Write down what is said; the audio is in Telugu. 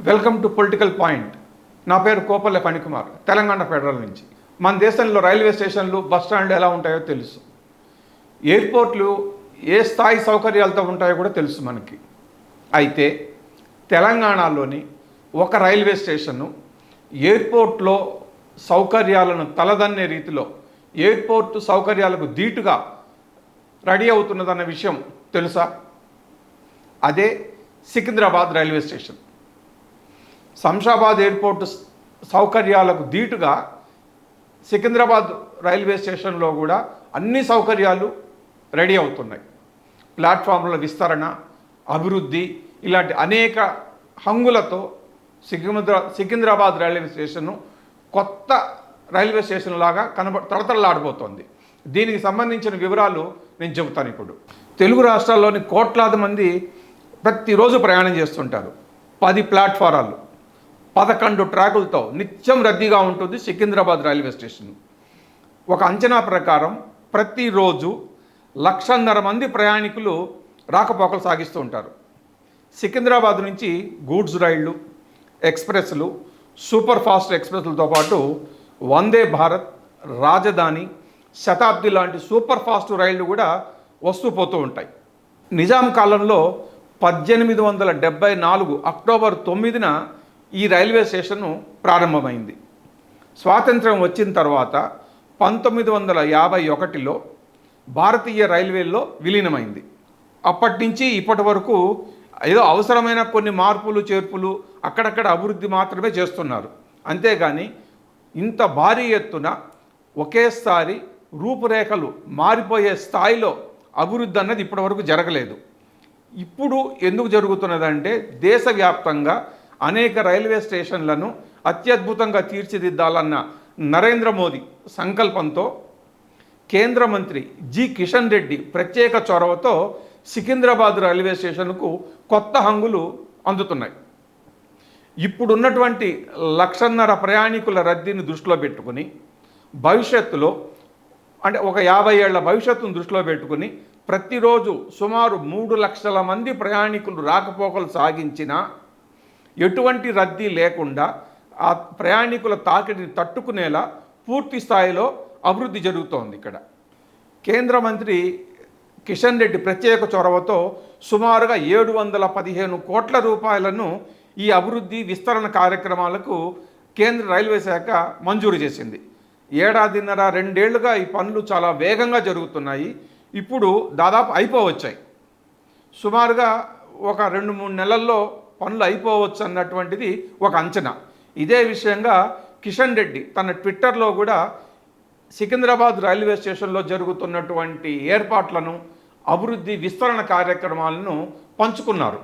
Welcome to political point. నా పేరు కోపల్లె ఫణికుమార్, తెలంగాణ ఫెడరల్ నుంచి. మన దేశంలో రైల్వే స్టేషన్లు, బస్ స్టాండ్లు ఎలా ఉంటాయో తెలుసు. ఎయిర్పోర్ట్లు ఏ స్థాయి సౌకర్యాలతో ఉంటాయో కూడా తెలుసు మనకి. అయితే తెలంగాణలోని ఒక రైల్వే స్టేషను ఎయిర్పోర్ట్లో సౌకర్యాలను తలదన్నే రీతిలో, ఎయిర్పోర్టు సౌకర్యాలకు ధీటుగా రెడీ అవుతున్నదన్న విషయం తెలుసా? అదే Secunderabad railway station. Shamshabad airport సౌకర్యాలకు ధీటుగా సికింద్రాబాద్ రైల్వే స్టేషన్లో కూడా అన్ని సౌకర్యాలు రెడీ అవుతున్నాయి. ప్లాట్ఫామ్ల విస్తరణ, అభివృద్ధి, ఇలాంటి అనేక హంగులతో సికింద్రాబాద్ రైల్వే స్టేషను కొత్త రైల్వే స్టేషన్ లాగా తడతడలాడిపోతుంది. దీనికి సంబంధించిన వివరాలు నేను చెబుతాను ఇప్పుడు. తెలుగు రాష్ట్రాల్లోని కోట్లాది మంది ప్రతిరోజు ప్రయాణం చేస్తుంటారు. 10 ప్లాట్ఫారాలు, 11 ట్రాకులతో నిత్యం రద్దీగా ఉంటుంది సికింద్రాబాద్ రైల్వే స్టేషన్. ఒక అంచనా ప్రకారం ప్రతిరోజు 1,50,000 మంది ప్రయాణికులు రాకపోకలు సాగిస్తూ ఉంటారు. సికింద్రాబాద్ నుంచి గూడ్స్ రైళ్లు, ఎక్స్ప్రెస్లు, సూపర్ ఫాస్ట్ ఎక్స్ప్రెస్లతో పాటు వందే భారత్, రాజధాని, శతాబ్ది లాంటి సూపర్ ఫాస్ట్ రైళ్లు కూడా వస్తూ పోతూ ఉంటాయి. నిజాం కాలంలో 1874 అక్టోబర్ 9న ఈ రైల్వే స్టేషను ప్రారంభమైంది. స్వాతంత్రం వచ్చిన తర్వాత 1951లో భారతీయ రైల్వేల్లో విలీనమైంది. అప్పటి నుంచి ఇప్పటి వరకు ఏదో అవసరమైన కొన్ని మార్పులు చేర్పులు, అక్కడక్కడ అభివృద్ధి మాత్రమే చేస్తున్నారు. అంతేగాని ఇంత భారీ ఎత్తున ఒకేసారి రూపురేఖలు మారిపోయే స్థాయిలో అభివృద్ధి అన్నది ఇప్పటివరకు జరగలేదు. ఇప్పుడు ఎందుకు జరుగుతున్నదంటే, దేశవ్యాప్తంగా అనేక రైల్వే స్టేషన్లను అత్యద్భుతంగా తీర్చిదిద్దాలన్న నరేంద్ర మోదీ సంకల్పంతో కేంద్ర మంత్రి జి కిషన్ రెడ్డి ప్రత్యేక చొరవతో సికింద్రాబాద్ రైల్వే స్టేషన్కు కొత్త హంగులు అందుతున్నాయి. ఇప్పుడున్నటువంటి 1,50,000 ప్రయాణికుల రద్దీని దృష్టిలో పెట్టుకుని, భవిష్యత్తులో అంటే ఒక 50 ఏళ్ల భవిష్యత్తును దృష్టిలో పెట్టుకుని ప్రతిరోజు సుమారు 3 లక్షల మంది ప్రయాణికులు రాకపోకలు సాగించినా ఎటువంటి రద్దీ లేకుండా ఆ ప్రయాణికుల తాకిడిని తట్టుకునేలా పూర్తి స్థాయిలో అభివృద్ధి జరుగుతోంది. ఇక్కడ కేంద్ర మంత్రి కిషన్ రెడ్డి ప్రత్యేక చొరవతో సుమారుగా 715 కోట్ల రూపాయలను ఈ అభివృద్ధి విస్తరణ కార్యక్రమాలకు కేంద్ర రైల్వే శాఖ మంజూరు చేసింది. 1.5-2 ఏళ్లుగా ఈ పనులు చాలా వేగంగా జరుగుతున్నాయి. ఇప్పుడు దాదాపు అయిపోవచ్చాయి. సుమారుగా ఒక 2-3 నెలల్లో పనులు అయిపోవచ్చు అన్నటువంటిది ఒక అంచనా. ఇదే విషయంగా కిషన్ రెడ్డి తన ట్విట్టర్లో కూడా సికింద్రాబాద్ రైల్వే స్టేషన్లో జరుగుతున్నటువంటి ఏర్పాట్లను, అభివృద్ధి విస్తరణ కార్యక్రమాలను పంచుకున్నారు.